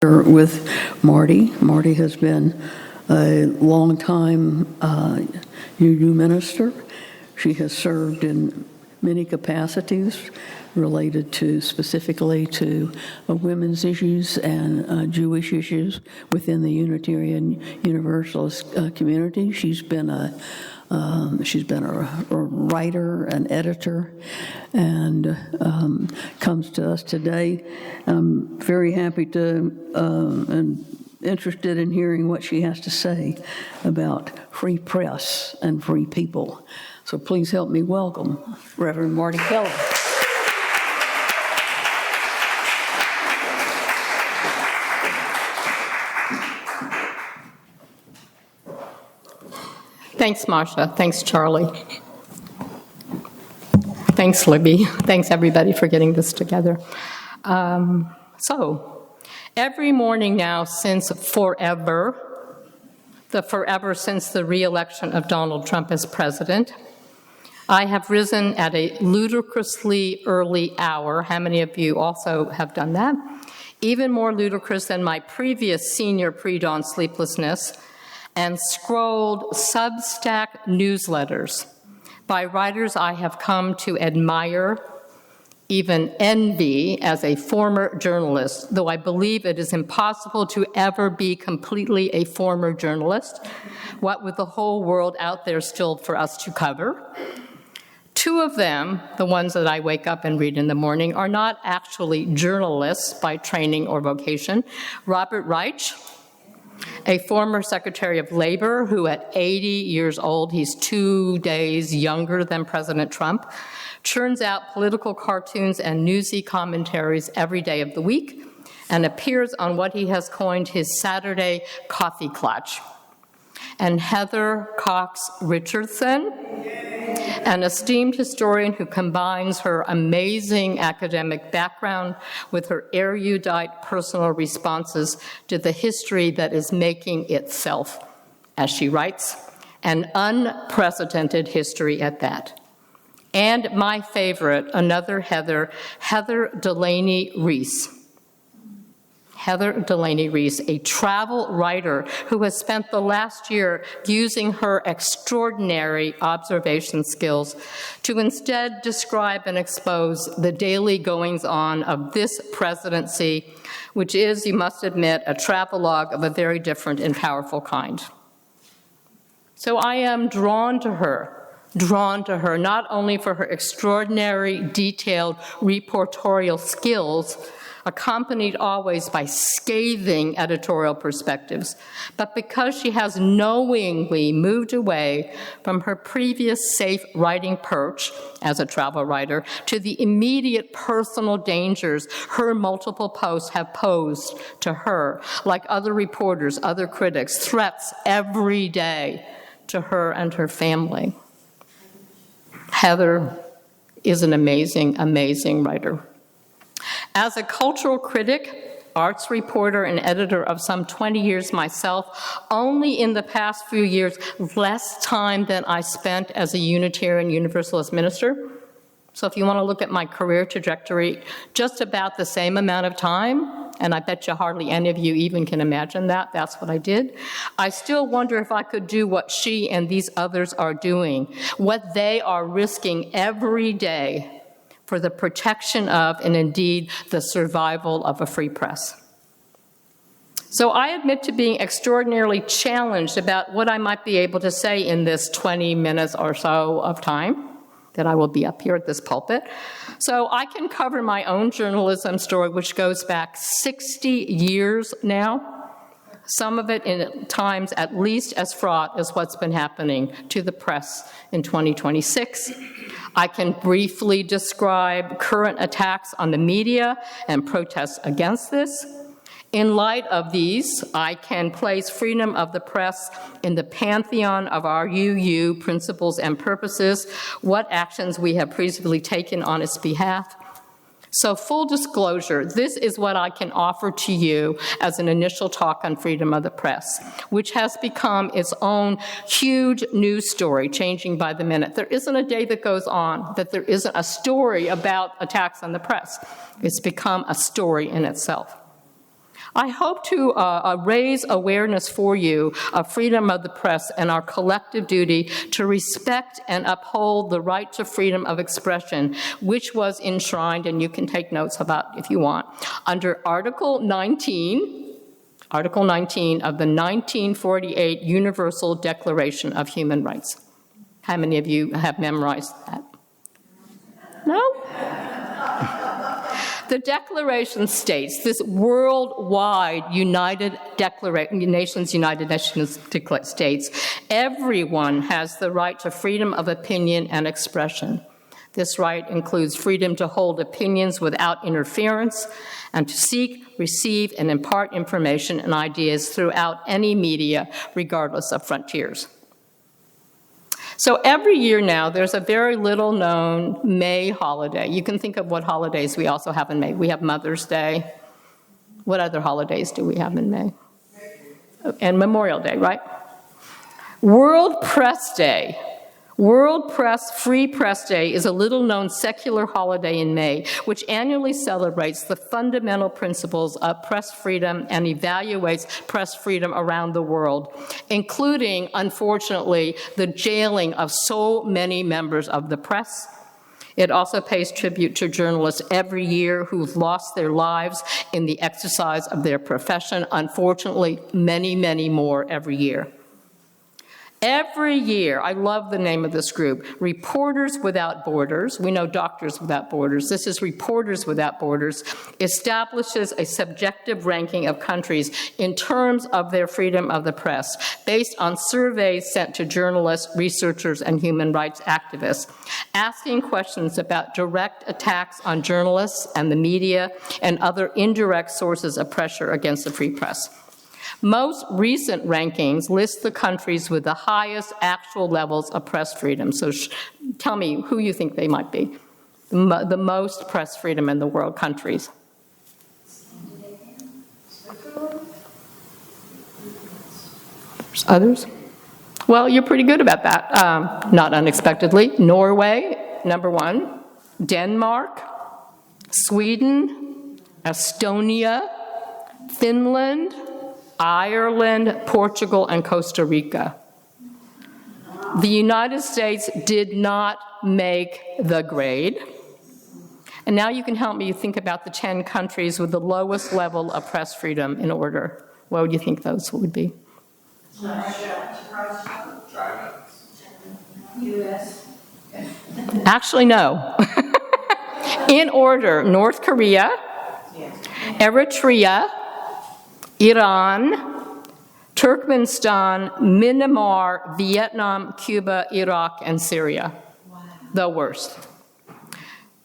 with Marti. Marti has been a long-time UU minister. She has served in many capacities related to specifically to women's issues and Jewish issues within the Unitarian Universalist community. She's been a writer, an editor, and comes to us today. I'm very happy to and interested in hearing what she has to say about free press and free people. So please help me welcome Reverend Marti Keller. Thanks, Marcia. Thanks, Charlie. Thanks, Libby. Thanks, everybody, for getting this together. So, every morning now since forever, since the re-election of Donald Trump as president, I have risen at a ludicrously early hour. How many of you also have done that? Even more ludicrous than my previous senior pre-dawn sleeplessness, and scrolled Substack newsletters by writers I have come to admire, even envy as a former journalist, though I believe it is impossible to ever be completely a former journalist, what with the whole world out there still for us to cover. Two of them, the ones that I wake up and read in the morning, are not actually journalists by training or vocation. Robert Reich, a former Secretary of Labor who at 80 years old, he's 2 days younger than President Trump, churns out political cartoons and newsy commentaries every day of the week and appears on what he has coined his Saturday coffee clutch. And Heather Cox Richardson, an esteemed historian who combines her amazing academic background with her erudite personal responses to the history that is making itself, as she writes, an unprecedented history at that. And my favorite, another Heather Delaney Reese. Heather Delaney Reese, a travel writer who has spent the last year using her extraordinary observation skills to instead describe and expose the daily goings-on of this presidency, which is, you must admit, a travelogue of a very different and powerful kind. So I am drawn to her not only for her extraordinary, detailed reportorial skills, accompanied always by scathing editorial perspectives, but because she has knowingly moved away from her previous safe writing perch as a travel writer to the immediate personal dangers her multiple posts have posed to her, like other reporters, other critics, threats every day to her and her family. Heather is an amazing, amazing writer. As a cultural critic, arts reporter, and editor of some 20 years myself, only in the past few years, less time than I spent as a Unitarian Universalist minister. So if you want to look at my career trajectory, just about the same amount of time, and I bet you hardly any of you even can imagine that, that's what I did. I still wonder if I could do what she and these others are doing, what they are risking every day for the protection of, and indeed, the survival of a free press. So I admit to being extraordinarily challenged about what I might be able to say in this 20 minutes or so of time that I will be up here at this pulpit. So I can cover my own journalism story, which goes back 60 years now, some of it in times at least as fraught as what's been happening to the press in 2026. I can briefly describe current attacks on the media and protests against this. In light of these, I can place freedom of the press in the pantheon of our UU principles and purposes, what actions we have previously taken on its behalf. So full disclosure, this is what I can offer to you as an initial talk on freedom of the press, which has become its own huge news story, changing by the minute. There isn't a day that goes on that there isn't a story about attacks on the press. It's become a story in itself. I hope to raise awareness for you of freedom of the press and our collective duty to respect and uphold the right to freedom of expression, which was enshrined, and you can take notes about if you want, under Article 19 of the 1948 Universal Declaration of Human Rights. How many of you have memorized that? No? The Declaration states, this worldwide Nations states, everyone has the right to freedom of opinion and expression. This right includes freedom to hold opinions without interference and to seek, receive, and impart information and ideas throughout any media, regardless of frontiers. So every year now, there's a very little known May holiday. You can think of what holidays we also have in May. We have Mother's Day. What other holidays do we have in May? And Memorial Day, right? World Press Day. World Free Press Day is a little-known secular holiday in May, which annually celebrates the fundamental principles of press freedom and evaluates press freedom around the world, including, unfortunately, the jailing of so many members of the press. It also pays tribute to journalists every year who've lost their lives in the exercise of their profession. Unfortunately, many, many more every year. Every year, I love the name of this group, Reporters Without Borders. We know Doctors Without Borders. This is Reporters Without Borders, establishes a subjective ranking of countries in terms of their freedom of the press, based on surveys sent to journalists, researchers, and human rights activists, asking questions about direct attacks on journalists and the media and other indirect sources of pressure against the free press. Most recent rankings list the countries with the highest actual levels of press freedom. So tell me who you think they might be. The most press freedom in the world countries. Others? Well, you're pretty good about that. Not unexpectedly. Norway, number 1. Denmark, Sweden, Estonia, Finland, Ireland, Portugal, and Costa Rica. The United States did not make the grade. And now you can help me think about the 10 countries with the lowest level of press freedom in order. What would you think those would be? U.S. Actually, no. In order, North Korea, Eritrea, Iran, Turkmenistan, Myanmar, Vietnam, Cuba, Iraq, and Syria. Wow. The worst.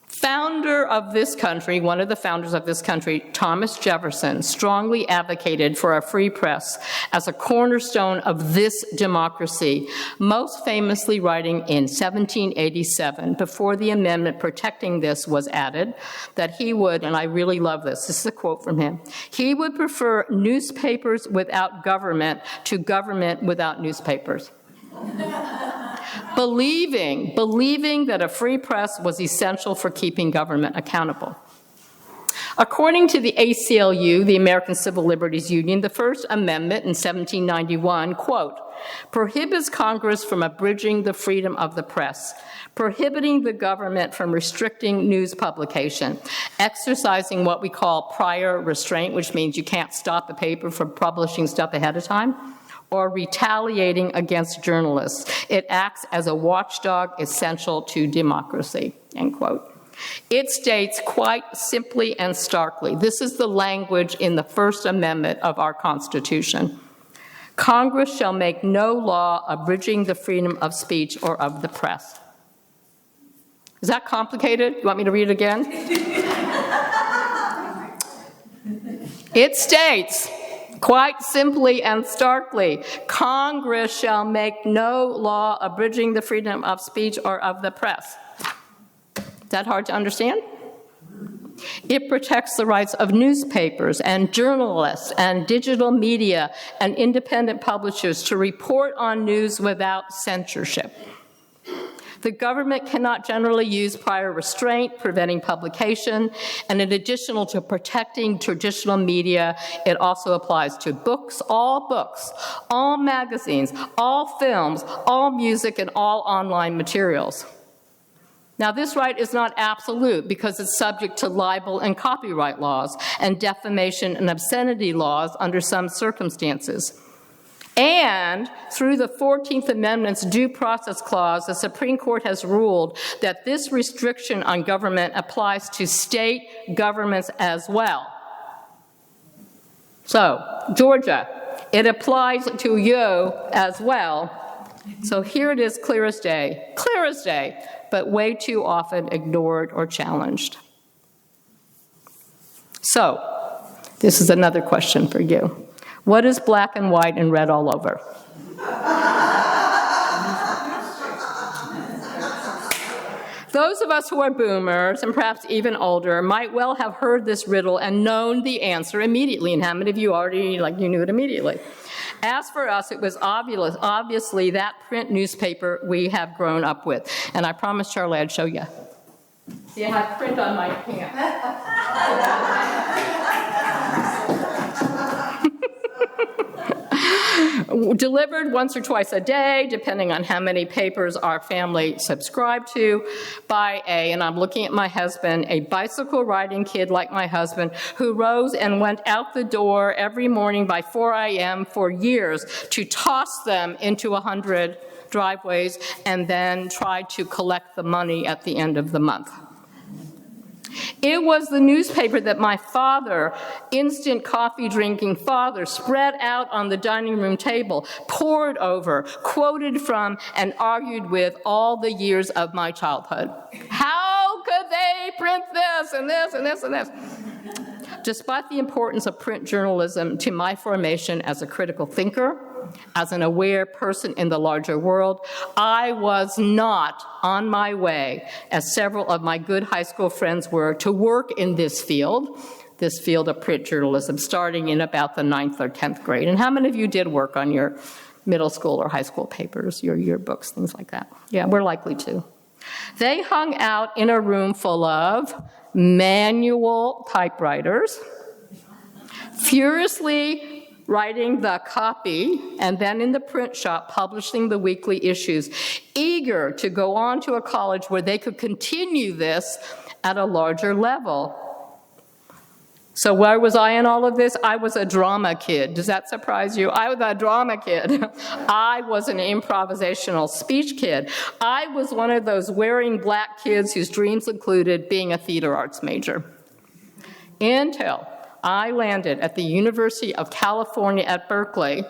Founder of this country, one of the founders of this country, Thomas Jefferson, strongly advocated for a free press as a cornerstone of this democracy, most famously writing in 1787, before the amendment protecting this was added, that he would, and I really love this is a quote from him, he would prefer newspapers without government to government without newspapers. Believing that a free press was essential for keeping government accountable. According to the ACLU, the American Civil Liberties Union, the First Amendment in 1791, quote, prohibits Congress from abridging the freedom of the press, prohibiting the government from restricting news publication, exercising what we call prior restraint, which means you can't stop a paper from publishing stuff ahead of time, or retaliating against journalists. It acts as a watchdog essential to democracy, end quote. It states quite simply and starkly, this is the language in the First Amendment of our Constitution. Congress shall make no law abridging the freedom of speech or of the press. Is that complicated? You want me to read it again? It states, quite simply and starkly, Congress shall make no law abridging the freedom of speech or of the press. Is that hard to understand? It protects the rights of newspapers and journalists and digital media and independent publishers to report on news without censorship. The government cannot generally use prior restraint, preventing publication, and in addition to protecting traditional media, it also applies to books, all magazines, all films, all music, and all online materials. Now, this right is not absolute because it's subject to libel and copyright laws and defamation and obscenity laws under some circumstances. And through the 14th Amendment's Due Process Clause, the Supreme Court has ruled that this restriction on government applies to state governments as well. So, Georgia, it applies to you as well. So here it is, clear as day, but way too often ignored or challenged. So, this is another question for you. What is black and white and red all over? Those of us who are boomers, and perhaps even older, might well have heard this riddle and known the answer immediately. And how many of you already, you knew it immediately? As for us, it was obviously that print newspaper we have grown up with. And I promised Charlie I'd show you. See, I have print on my pants. Delivered once or twice a day, depending on how many papers our family subscribed to, by and I'm looking at my husband, a bicycle-riding kid like my husband, who rose and went out the door every morning by 4 a.m. for years to toss them into 100 driveways and then tried to collect the money at the end of the month. It was the newspaper that my father, instant coffee drinking father, spread out on the dining room table, pored over, quoted from, and argued with all the years of my childhood. How could they print this and this and this and this? Despite the importance of print journalism to my formation as a critical thinker, as an aware person in the larger world, I was not on my way, as several of my good high school friends were, to work in this field of print journalism, starting in about the 9th or 10th grade. And how many of you did work on your middle school or high school papers, your yearbooks, things like that? Yeah, we're likely to. They hung out in a room full of manual typewriters, furiously writing the copy, and then in the print shop publishing the weekly issues, eager to go on to a college where they could continue this at a larger level. So where was I in all of this? I was a drama kid. Does that surprise you? I was a drama kid. I was an improvisational speech kid. I was one of those wearing black kids whose dreams included being a theater arts major. Until I landed at the University of California at Berkeley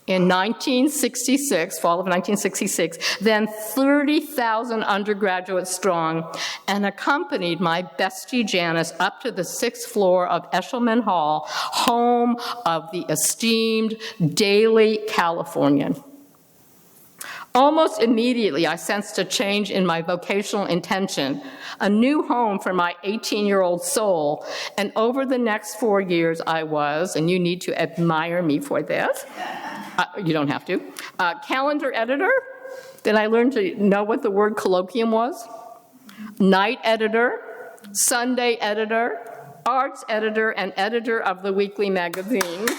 in 1966, fall of 1966, then 30,000 undergraduates strong, and accompanied my bestie Janice up to the 6th floor of Eshelman Hall, home of the esteemed Daily Californian. Almost immediately, I sensed a change in my vocational intention, a new home for my 18-year-old soul, and over the next 4 years I was, and you need to admire me for this, you don't have to, calendar editor. Then I learned to know what the word colloquium was, night editor, Sunday editor, arts editor, and editor of the weekly magazine.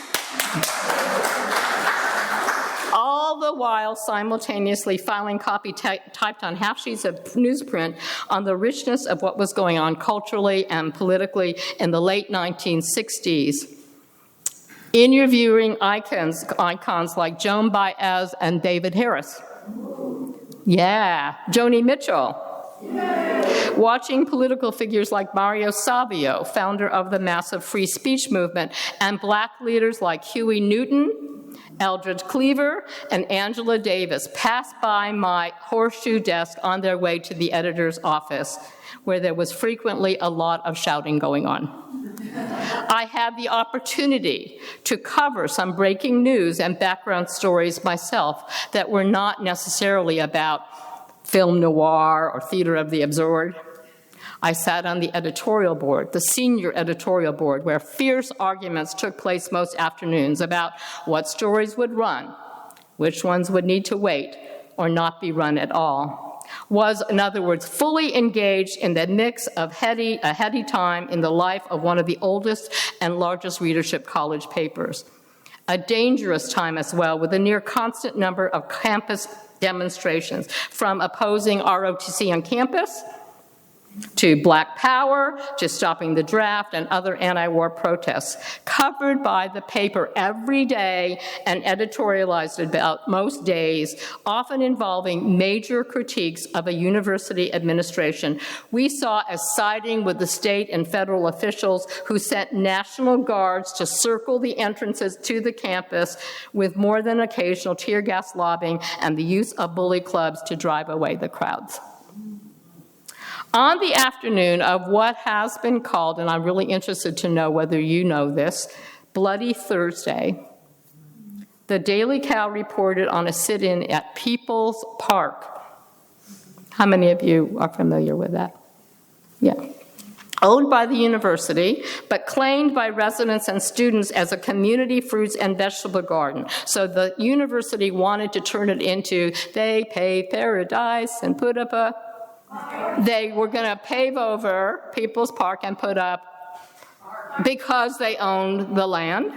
All the while simultaneously filing copy typed on half sheets of newsprint on the richness of what was going on culturally and politically in the late 1960s. Interviewing icons like Joan Baez and David Harris. Yeah, Joni Mitchell. Watching political figures like Mario Savio, founder of the massive free speech movement, and black leaders like Huey Newton, Eldridge Cleaver, and Angela Davis passed by my horseshoe desk on their way to the editor's office, where there was frequently a lot of shouting going on. I had the opportunity to cover some breaking news and background stories myself that were not necessarily about film noir or theater of the absurd. I sat on the editorial board, the senior editorial board, where fierce arguments took place most afternoons about what stories would run, which ones would need to wait or not be run at all. was, in other words, fully engaged in the mix of a heady time in the life of one of the oldest and largest readership college papers. A dangerous time as well, with a near constant number of campus demonstrations, from opposing ROTC on campus to Black Power, to stopping the draft and other anti-war protests, covered by the paper every day and editorialized about most days, often involving major critiques of a university administration we saw as siding with the state and federal officials who sent National Guards to circle the entrances to the campus with more than occasional tear gas lobbing and the use of bully clubs to drive away the crowds. On the afternoon of what has been called, and I'm really interested to know whether you know this, Bloody Thursday, the Daily Cal reported on a sit-in at People's Park. How many of you are familiar with that? Yeah. Owned by the university, but claimed by residents and students as a community fruits and vegetable garden. So the university wanted to turn it into, they paved paradise and put up a, they were going to pave over People's Park and put up, because they owned the land,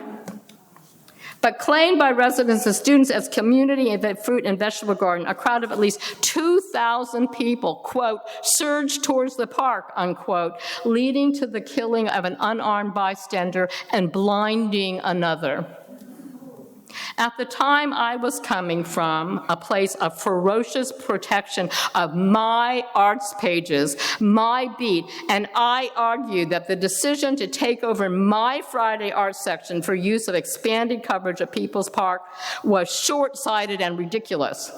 but claimed by residents and students as community and fruit and vegetable garden. A crowd of at least 2,000 people, quote, surged towards the park, unquote, leading to the killing of an unarmed bystander and blinding another. At the time, I was coming from a place of ferocious protection of my arts pages, my beat, and I argued that the decision to take over my Friday arts section for use of expanded coverage of People's Park was short-sighted and ridiculous.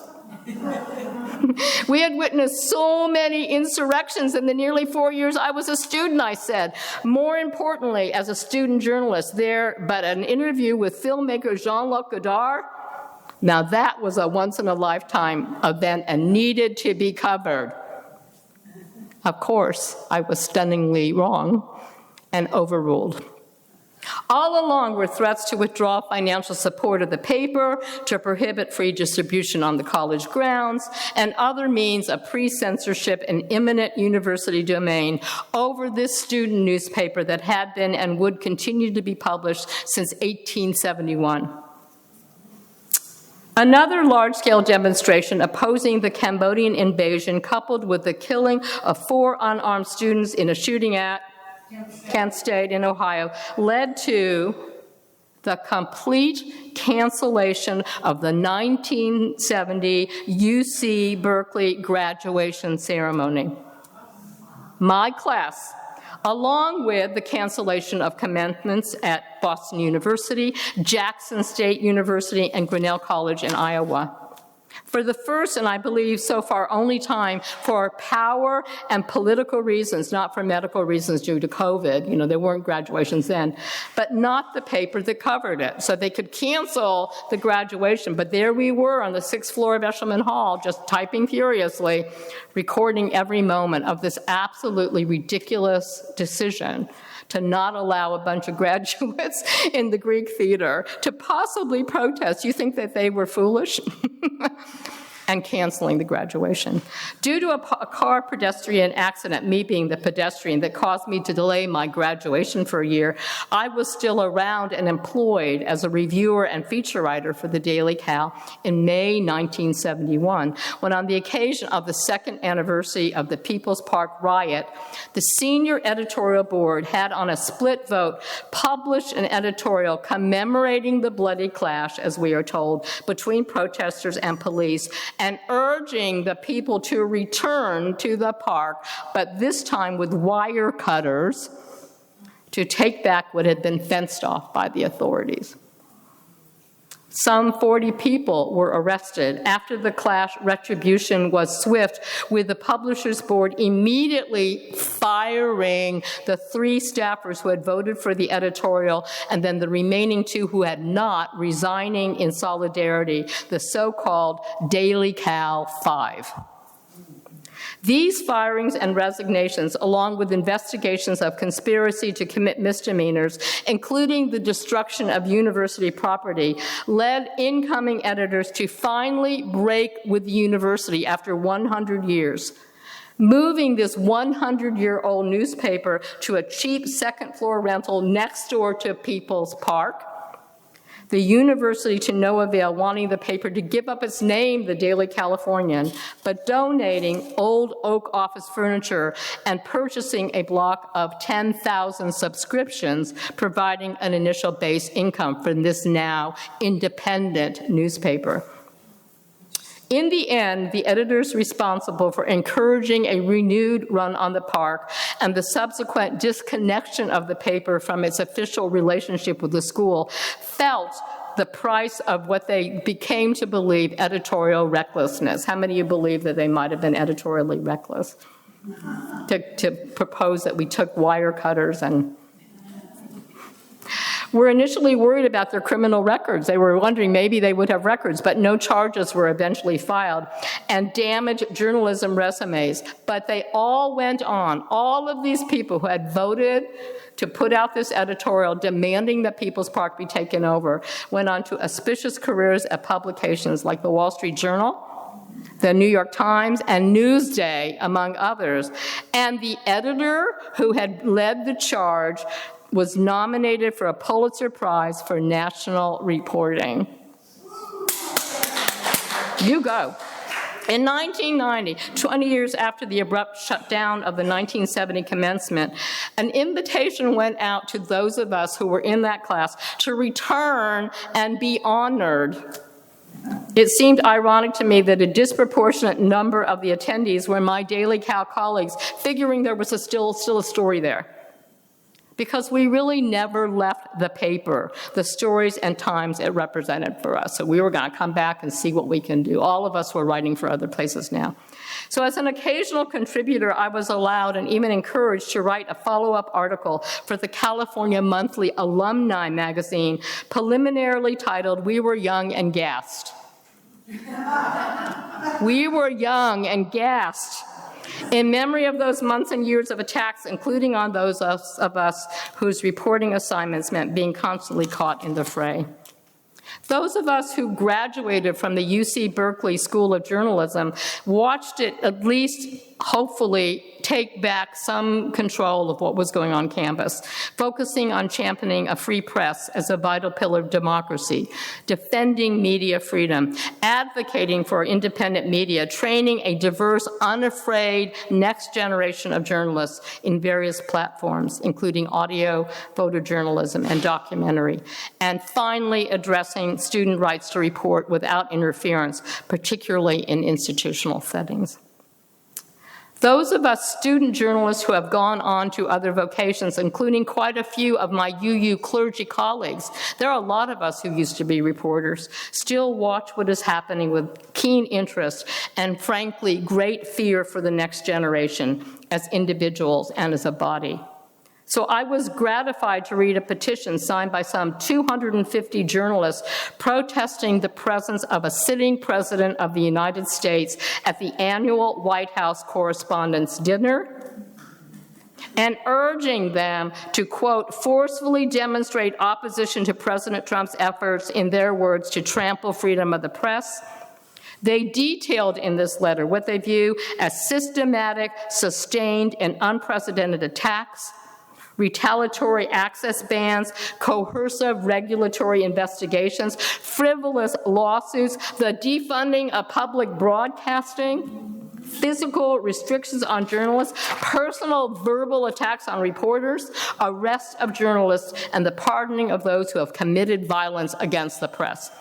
We had witnessed so many insurrections in the nearly 4 years I was a student, I said. More importantly, as a student journalist there, but an interview with filmmaker Jean-Luc Godard, now that was a once-in-a-lifetime event and needed to be covered. Of course, I was stunningly wrong and overruled. All along were threats to withdraw financial support of the paper, to prohibit free distribution on the college grounds, and other means of pre-censorship and imminent university domain over this student newspaper that had been and would continue to be published since 1871. Another large-scale demonstration opposing the Cambodian invasion, coupled with the killing of 4 unarmed students in a shooting at Kent State in Ohio, led to the complete cancellation of the 1970 UC Berkeley graduation ceremony. My class, along with the cancellation of commencements at Boston University, Jackson State University, and Grinnell College in Iowa. For the first, and I believe so far only time, for power and political reasons, not for medical reasons due to COVID, there weren't graduations then, but not the paper that covered it. So they could cancel the graduation, but there we were on the 6th floor of Eshelman Hall, just typing furiously, recording every moment of this absolutely ridiculous decision to not allow a bunch of graduates in the Greek theater to possibly protest. You think that they were foolish? And canceling the graduation. Due to a car pedestrian accident, me being the pedestrian that caused me to delay my graduation for a year, I was still around and employed as a reviewer and feature writer for the Daily Cal in May 1971, when on the occasion of the 2nd anniversary of the People's Park riot, the senior editorial board had on a split vote published an editorial commemorating the bloody clash, as we are told, between protesters and police, and urging the people to return to the park, but this time with wire cutters to take back what had been fenced off by the authorities. Some 40 people were arrested. After the clash, retribution was swift, with the publishers' board immediately firing the 3 staffers who had voted for the editorial, and then the remaining 2 who had not, resigning in solidarity, the so-called Daily Cal 5. These firings and resignations, along with investigations of conspiracy to commit misdemeanors, including the destruction of university property, led incoming editors to finally break with the university after 100 years, moving this 100-year-old newspaper to a cheap second-floor rental next door to People's Park. The university to no avail, wanting the paper to give up its name, the Daily Californian, but donating old oak office furniture and purchasing a block of 10,000 subscriptions, providing an initial base income for this now independent newspaper. In the end, the editors responsible for encouraging a renewed run on the park and the subsequent disconnection of the paper from its official relationship with the school felt the price of what they became to believe editorial recklessness. How many of you believe that they might have been editorially reckless? To propose that we took wire cutters and were initially worried about their criminal records. They were wondering maybe they would have records, but no charges were eventually filed, and damaged journalism resumes. But they all went on. All of these people who had voted to put out this editorial demanding that People's Park be taken over went on to auspicious careers at publications like the Wall Street Journal, the New York Times, and Newsday, among others. And the editor who had led the charge was nominated for a Pulitzer Prize for national reporting. You go. In 1990, 20 years after the abrupt shutdown of the 1970 commencement, an invitation went out to those of us who were in that class to return and be honored. It seemed ironic to me that a disproportionate number of the attendees were my Daily Cal colleagues, figuring there was still a story there. Because we really never left the paper, the stories and times it represented for us. So we were going to come back and see what we can do. All of us were writing for other places now. So as an occasional contributor, I was allowed and even encouraged to write a follow-up article for the California Monthly Alumni magazine, preliminarily titled, "We Were Young and Gassed." We were young and gassed. In memory of those months and years of attacks, including on those of us whose reporting assignments meant being constantly caught in the fray. Those of us who graduated from the UC Berkeley School of Journalism watched it at least, hopefully, take back some control of what was going on campus, focusing on championing a free press as a vital pillar of democracy, defending media freedom, advocating for independent media, training a diverse, unafraid next generation of journalists in various platforms, including audio, photojournalism, and documentary, and finally addressing student rights to report without interference, particularly in institutional settings. Those of us student journalists who have gone on to other vocations, including quite a few of my UU clergy colleagues, there are a lot of us who used to be reporters, still watch what is happening with keen interest and, frankly, great fear for the next generation as individuals and as a body. So I was gratified to read a petition signed by some 250 journalists protesting the presence of a sitting president of the United States at the annual White House Correspondents' Dinner, and urging them to, quote, forcefully demonstrate opposition to President Trump's efforts, in their words, to trample freedom of the press. They detailed in this letter what they view as systematic, sustained, and unprecedented attacks, retaliatory access bans, coercive regulatory investigations, frivolous lawsuits, the defunding of public broadcasting, physical restrictions on journalists, personal verbal attacks on reporters, arrests of journalists, and the pardoning of those who have committed violence against the press.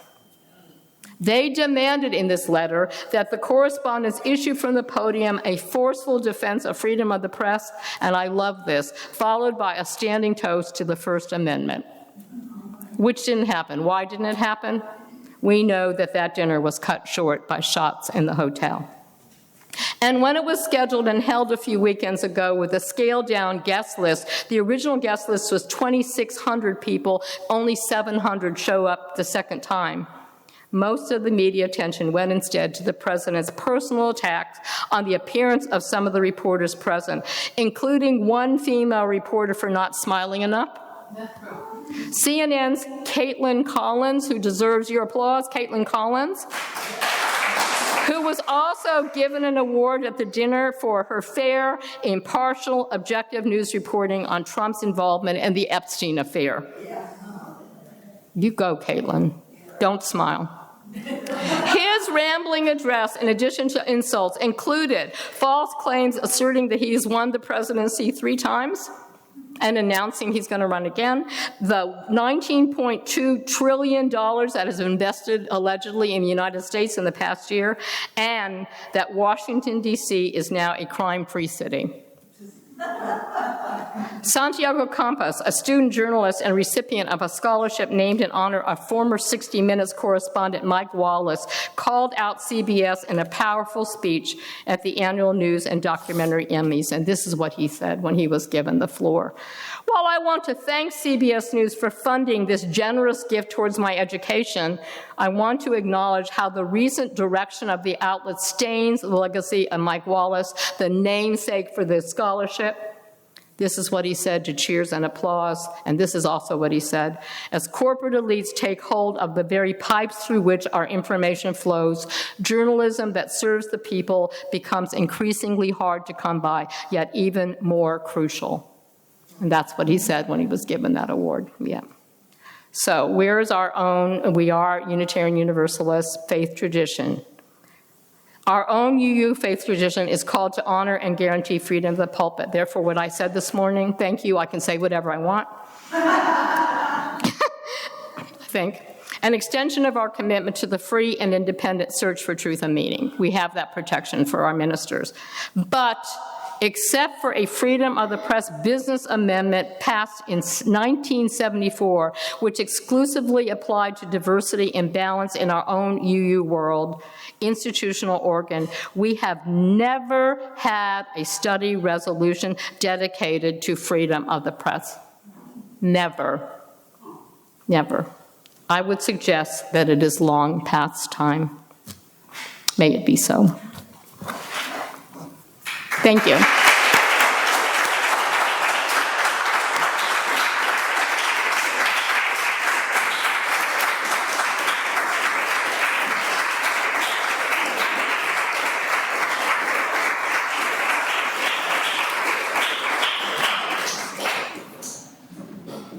They demanded in this letter that the correspondents issue from the podium a forceful defense of freedom of the press, and I love this, followed by a standing toast to the First Amendment, which didn't happen. Why didn't it happen? We know that that dinner was cut short by shots in the hotel. And when it was scheduled and held a few weekends ago with a scaled-down guest list, the original guest list was 2,600 people, only 700 show up the second time. Most of the media attention went instead to the president's personal attacks on the appearance of some of the reporters present, including one female reporter for not smiling enough. CNN's Caitlin Collins, who deserves your applause, Caitlin Collins, who was also given an award at the dinner for her fair, impartial, objective news reporting on Trump's involvement in the Epstein affair. You go, Caitlin. Don't smile. His rambling address, in addition to insults, included false claims asserting that he's won the presidency 3 times and announcing he's going to run again, the $19.2 trillion that has been invested allegedly in the United States in the past year, and that Washington, D.C. is now a crime-free city. Santiago Campos, a student journalist and recipient of a scholarship named in honor of former 60 Minutes correspondent Mike Wallace, called out CBS in a powerful speech at the annual News and Documentary Emmys, and this is what he said when he was given the floor. While I want to thank CBS News for funding this generous gift towards my education, I want to acknowledge how the recent direction of the outlet stains the legacy of Mike Wallace, the namesake for this scholarship. This is what he said to cheers and applause, and this is also what he said. As corporate elites take hold of the very pipes through which our information flows, journalism that serves the people becomes increasingly hard to come by, yet even more crucial. And that's what he said when he was given that award. Yeah. So where is our own, we are Unitarian Universalist faith tradition. Our own UU faith tradition is called to honor and guarantee freedom of the pulpit. Therefore, what I said this morning, thank you, I can say whatever I want. I think. An extension of our commitment to the free and independent search for truth and meaning. We have that protection for our ministers. But except for a freedom of the press business amendment passed in 1974, which exclusively applied to diversity and balance in our own UU world, institutional organ, we have never had a study resolution dedicated to freedom of the press. Never. Never. I would suggest that it is long past time. May it be so. Thank you.